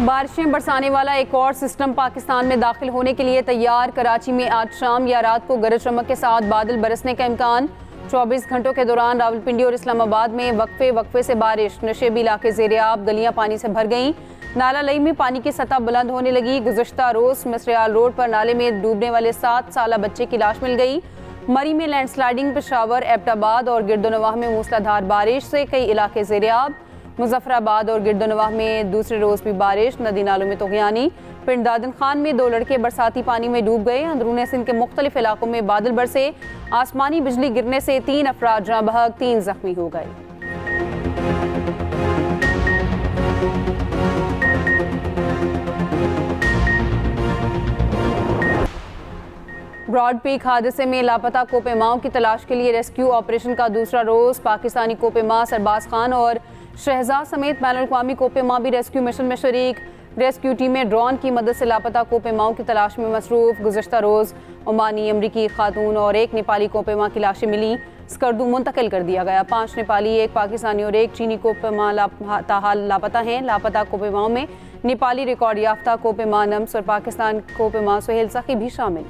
बारिशें बरसाने वाला एक और सिस्टम पाकिस्तान में दाखिल होने के लिए तैयार। कराची में आज शाम या रात को गरज चमक के साथ बादल बरसने का इम्कान। 24 घंटों के दौरान रावलपिंडी और इस्लामाबाद में वक्फे से बारिश। नशेबी इलाके ज़ेर-ए-आब, गलियां पानी से भर गईं। नाला लई में पानी की सतह बुलंद होने लगी। गुज़श्ता रोज़ मिसरियाल रोड पर नाले में डूबने वाले 7 साला बच्चे की लाश मिल गई। मरी में लैंडस्लाइडिंग, पेशावर, एबटाबाद और गिरदोनवाह में मूसलाधार बारिश से कई इलाके ज़ेर-ए-आब। मुजफ्फराबाद और गिरदोनवाह में दूसरे रोज़ भी बारिश। नदी नालों में तोग़यानी। पिंड दादन खान में 2 लड़के बरसाती पानी में डूब गए। अंदरूनी सिंध के मुख्तलिफ इलाकों में बादल बरसे। आसमानी बिजली गिरने से 3 अफराद जाँ बहक, 3 जख्मी हो गए। ब्रॉड पीक हादसे में लापता कोपेमाओं की तलाश के लिए रेस्क्यू ऑपरेशन का दूसरा रोज़। पाकिस्तानी कोपेमा सरबाज खान और शहजाद समेत बैनुल अक़वामी कोपेमा भी रेस्क्यू मिशन में शरीक। रेस्क्यू टीमें ड्रोन की मदद से लापता कोपेमाओं की तलाश में मसरूफ़। गुज़श्ता रोज़ ओमानी, अमरीकी खातून और एक नेपाली कोपेमा की लाशें मिली। स्कर्दू मुंतकिल कर दिया गया। 5 नेपाली, 1 पाकिस्तानी और 1 चीनी कोपेमा ताहाल लापता हैं। लापता कोपेमाओं में नेपाली रिकॉर्ड याफ्ता कोपेमा नम्स और पाकिस्तान कोपेमा सुहेल सखी भी शामिल।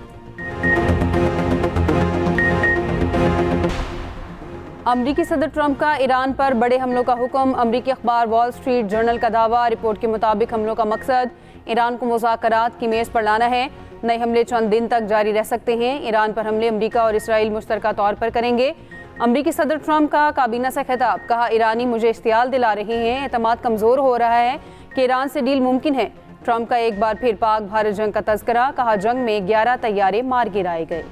अमरीकी सदर ट्रंप का ईरान पर बड़े हमलों का हुक्म। अमरीकी अखबार वॉल स्ट्रीट जर्नल का दावा। रिपोर्ट के मुताबिक हमलों का मकसद ईरान को मुज़ाकरात की मेज़ पर लाना है। नए हमले चंद दिन तक जारी रह सकते हैं। ईरान पर हमले अमरीका और इसराइल मुश्तरका तौर पर करेंगे। अमरीकी सदर ट्रंप का काबीना से खिताब। कहा, ईरानी मुझे इश्तियाल दिला रहे हैं। एतमाद कमज़ोर हो रहा है कि ईरान से डील मुमकिन है। ट्रंप का एक बार फिर पाक भारत जंग का तज़किरा। कहा, जंग में 11 तैयारे मार गिराए गए।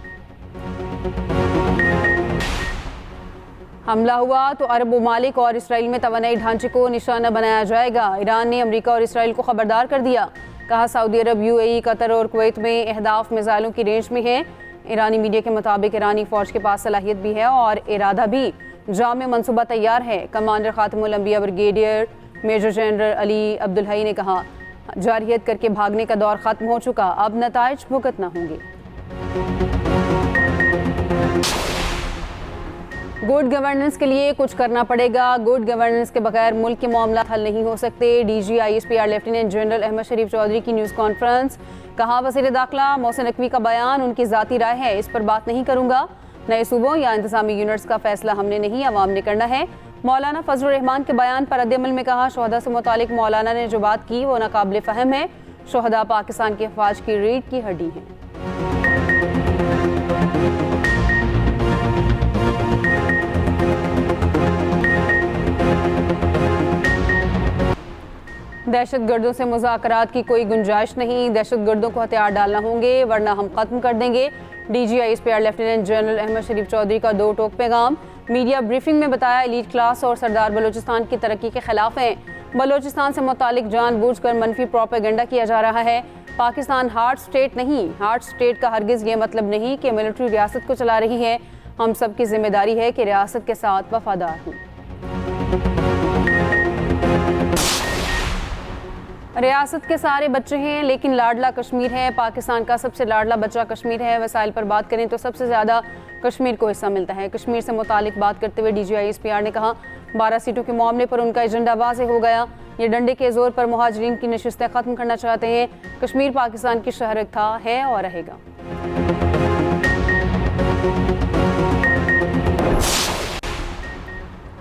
हमला हुआ तो अरब ममालिक और इसराइल में तवानाई ढांचे को निशाना बनाया जाएगा। ईरान ने अमरीका और इसराइल को खबरदार कर दिया। कहा, सऊदी अरब, UAE, कतर और कुवैत में अहदाफ मिसाइलों की रेंज में है। ईरानी मीडिया के मुताबिक ईरानी फ़ौज के पास सलाहियत भी है और इरादा भी। जाम मंसूबा तैयार है। Commander Khatam ul Anbiya brigadier major general Ali Abdul Hai ने कहा, जारहियत करके भागने का दौर ख़त्म हो चुका, अब नताइज भुगतना होंगे। गुड गवर्नेंस के लिए कुछ करना पड़ेगा। गुड गवर्नेंस के बगैर मुल्क के मामला हल नहीं हो सकते। DG ISPR lieutenant general Ahmed Sharif Chaudhry की न्यूज़ कॉन्फ्रेंस। कहा, वज़ीर दाखिला मोहसिन नकवी का बयान उनकी ज़ाती राय है, इस पर बात नहीं करूँगा। नए सूबों या इंतज़ामी यूनिट्स का फैसला हमने नहीं, अवाम ने करना है। मौलाना फजलुर रहमान के बयान पर रद्द-ए-अमल में कहा, शोहदा से मुतालिक मौलाना ने जो बात की वो नाकाबिल फ़हम है। शोहदा पाकिस्तान की अफवाज की रीढ़ की हड्डी हैं। दहशत गर्दों से मुज़ाकरात की कोई गुंजाइश नहीं। दहशत गर्दों को हथियार डालना होंगे वरना हम ख़त्म कर देंगे। DG ISPR lieutenant general Ahmed Sharif Chaudhry का 2 टोक पैगाम। मीडिया ब्रीफिंग में बताया, एलीट क्लास और सरदार बलोचिस्तान की तरक्की के खिलाफ हैं। बलोचिस्तान से मुतालिक जानबूझकर मनफी प्रोपेगेंडा किया जा रहा है। पाकिस्तान हार्ड स्टेट नहीं। हार्ड स्टेट का हरगिज़ ये मतलब नहीं कि मिलिट्री रियासत को चला रही है। हम सब की जिम्मेदारी है कि रियासत के साथ वफादार हों। रियासत के सारे बच्चे हैं लेकिन लाडला कश्मीर है। पाकिस्तान का सबसे लाडला बच्चा कश्मीर है। वसाइल पर बात करें तो सबसे ज़्यादा कश्मीर को हिस्सा मिलता है। कश्मीर से मुतालिक बात करते हुए DG ISPR ने कहा, 12 सीटों के मामले पर उनका एजेंडा वाज़ेह हो गया। ये डंडे के जोर पर मुहाजिरीन की नशिस्तें ख़त्म करना चाहते हैं। कश्मीर पाकिस्तान की शहरत था, है और रहेगा।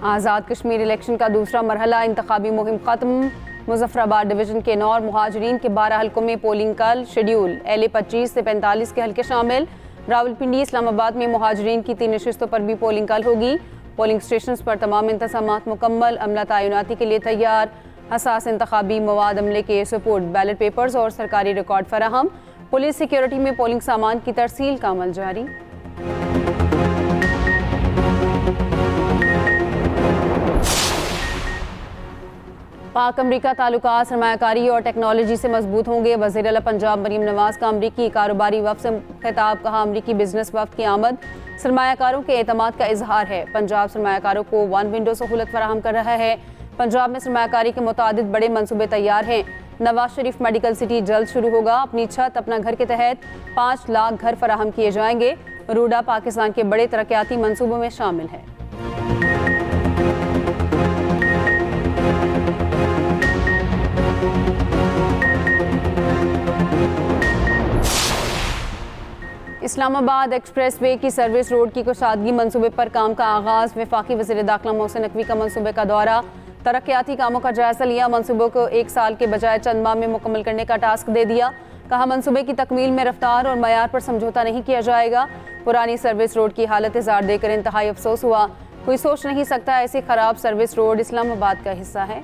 आज़ाद कश्मीर इलेक्शन का दूसरा मरहला, इंतखाबी मुहिम ख़त्म। मुजफ्फराबाद डिवीज़न के 9 मुहाजिरीन के 12 हल्कों में पोलिंग कल। शेड्यूल LA 25 से 45 के हल्के शामिल। रावलपिंडी, इस्लामाबाद में मुहाजिरीन की 3 नशिस्तों पर भी पोलिंग कल होगी। पोलिंग स्टेशन पर तमाम इंतज़ामात मुकम्मल। अमला तैनाती के लिए तैयार। हसास इंतखाबी मवाद अमले के सपोर्ट, बैलेट पेपर्स और सरकारी रिकॉर्ड फराहम। पुलिस सिक्योरिटी में पोलिंग सामान की तरसील का अमल जारी। पाक अमरीका ताल्लुकात सरमायाकारी और टेक्नोलॉजी से मजबूत होंगे। वज़ीर आला पंजाब मरीम नवाज़ का अमरीकी कारोबारी वफ़द से खिताब। कहा, अमरीकी बिजनेस वफ़द की आमद सरमायाकारों के एतमाद का इजहार है। पंजाब सरमायाकारों को 1 विंडो सहूलत फराहम कर रहा है। पंजाब में सरमायाकारी के मुतादिद बड़े मनसूबे तैयार हैं। नवाज शरीफ मेडिकल सिटी जल्द शुरू होगा। अपनी छत अपना घर के तहत 5 लाख घर फराहम किए जाएंगे। रूडा पाकिस्तान के बड़े तरक्याती मनसूबों में शामिल है। इस्लामाबाद एक्सप्रेसवे की सर्विस रोड की कुशादगी मंसूबे पर काम का आगाज़। वफाकी वज़ीर दाखिला मोहसिन नकवी का मंसूबे का दौरा, तरक्याती कामों का जायजा लिया। मंसूबों को 1 साल के बजाय चंद माह में मुकम्मल करने का टास्क दे दिया। कहा मंसूबे की तकमील में रफ्तार और मयार पर समझौता नहीं किया जाएगा। पुरानी सर्विस रोड की हालत जार देकर इंतहाई अफसोस हुआ। कोई सोच नहीं सकता ऐसी खराब सर्विस रोड इस्लामाबाद का हिस्सा है।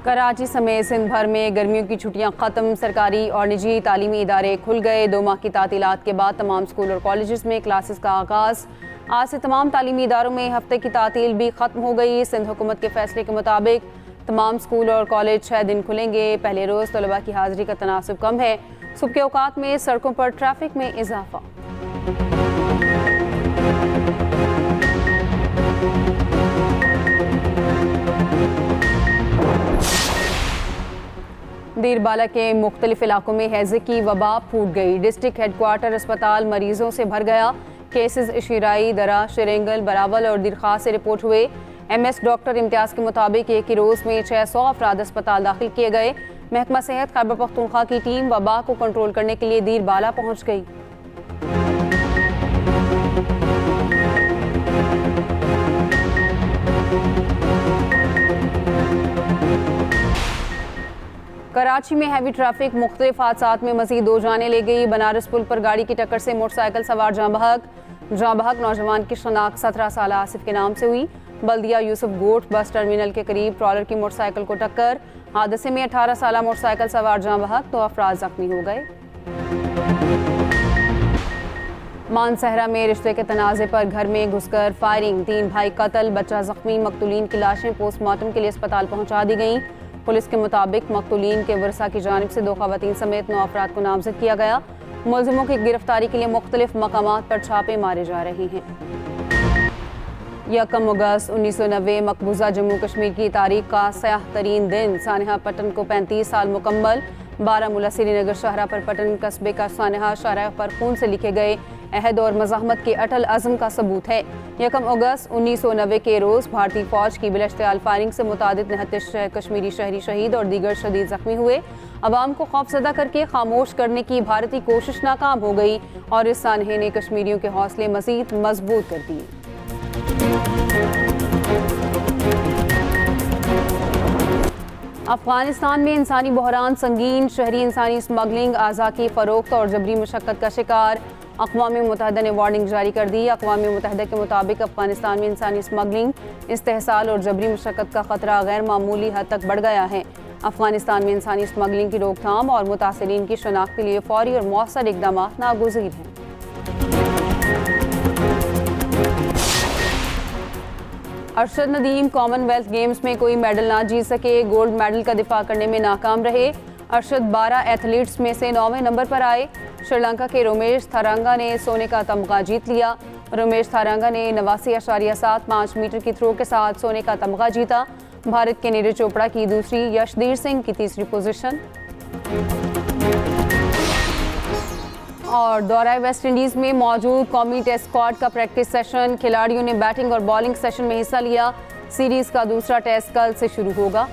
कराची समेत सिंध भर में गर्मियों की छुट्टियां खत्म। सरकारी और निजी तालीमी इदारे खुल गए। 2 माह की तातीलात के बाद तमाम स्कूल और कॉलेजेस में क्लासेस का आगाज़। आज से तमाम तालीमी इदारों में हफ्ते की तातील भी ख़त्म हो गई। सिंध हुकूमत के फैसले के मुताबिक तमाम स्कूल और कॉलेज 6 दिन खुलेंगे। पहले रोज़ तलबा की हाज़िरी का तनासुब कम है। सुबह के औकात में सड़कों पर ट्रैफिक में इजाफा। दीरबाला के मुख्तलिफ इलाकों में हैजे की वबा फूट गई। डिस्ट्रिक्ट हेडक्वार्टर अस्पताल मरीजों से भर गया। केसेस शिराई, दरा, शिरेंगल, बरावल और दीरखा से रिपोर्ट हुए। MS डॉक्टर इम्तियाज़ के मुताबिक एक ही रोज़ में 600 अफराद अस्पताल दाखिल किए गए। महकमा सेहत खैबर पख्तूनख्वा की टीम वबा को कंट्रोल करने के लिए दीरबाला पहुँच गई। कराची में हैवी ट्रैफिक मुख्तलिफ हादसात में मजीद 2 जानें ले गई। बनारस पुल पर गाड़ी की टक्कर से मोटरसाइकिल सवार जाँ बहक नौजवान की शनाख्त 17 साल आसिफ के नाम से हुई। बल्दिया यूसुफ गोट बस टर्मिनल के करीब ट्रॉलर की मोटरसाइकिल को टक्कर। हादसे में 18 साल मोटरसाइकिल सवार जाँ बहक 2 अफराद जख्मी हो गए। मानसहरा में रिश्ते के तनाज़े पर घर में घुसकर फायरिंग, 3 भाई कत्ल, बच्चा जख्मी। मकतूलीन की लाशें पोस्टमार्टम के लिए अस्पताल पहुंचा दी गईं। पुलिस के मुताबिक मकतूलीन के वर्सा की जानिब से 2 ख़वातीन समेत 9 अफराद को नामज़द किया गया। मुलज़िमों की गिरफ्तारी के लिए मुख्तलिफ मकामात पर छापे मारे जा रहे हैं। 1 अगस्त 1990 मकबूजा जम्मू कश्मीर की तारीख का स्याह तरीन दिन। सानहा पटन को 35 साल मुकम्मल। बारामूला श्रीनगर शाहरा पर पटन कस्बे का सानहा शाहरा पर खून से लिखे गए अहद और मज़ाहमत के अटल अज़म का सबूत है। 1 अगस्त 1990 के रोज़ भारतीय फ़ौज की बिलाश्तियाल फायरिंग से मुतादिद 69 कश्मीरी शहरी शहीद और दीगर शदीद जख्मी हुए। अवाम को खौफज़दा करके खामोश करने की भारतीय कोशिश नाकाम हो गई और इस सानहे ने कश्मीरियों के हौसले मज़ीद मजबूत कर दिए। अफगानिस्तान में इंसानी बहरान संगीन। शहरी इंसानी स्मगलिंग, आज़ा की फ़रोख्त और जबरी मशक्क़त का शिकार। अक़वाम मुत्तहिदा ने वार्निंग जारी कर दी। अक़वाम मुत्तहिदा के मुताबिक अफगानिस्तान में इंसानी स्मगलिंग, इस्तेहसाल और जबरी मशक्क़त का ख़तरा गैर मामूली हद तक बढ़ गया है। अफगानिस्तान में इंसानी स्मगलिंग की रोकथाम और मुतासिरीन की शनाख्त के लिए फ़ौरी और मौसर इक़दाम नागुज़ीर हैं। अरशद नदीम कॉमनवेल्थ गेम्स में कोई मेडल ना जीत सके। गोल्ड मेडल का दिफा करने में नाकाम रहे। अरशद 12 एथलीट्स में से 9वें नंबर पर आए। श्रीलंका के रोमेश थारंगा ने सोने का तमगा जीत लिया। रोमेश थारंगा ने 89.75 मीटर की थ्रो के साथ सोने का तमगा जीता। भारत के नीरज चोपड़ा की दूसरी, यशदीर सिंह की तीसरी पोजीशन। और दौरा वेस्ट इंडीज़ में मौजूद कौमी टेस्ट स्क्वाड का प्रैक्टिस सेशन। खिलाड़ियों ने बैटिंग और बॉलिंग सेशन में हिस्सा लिया। सीरीज़ का दूसरा टेस्ट कल से शुरू होगा।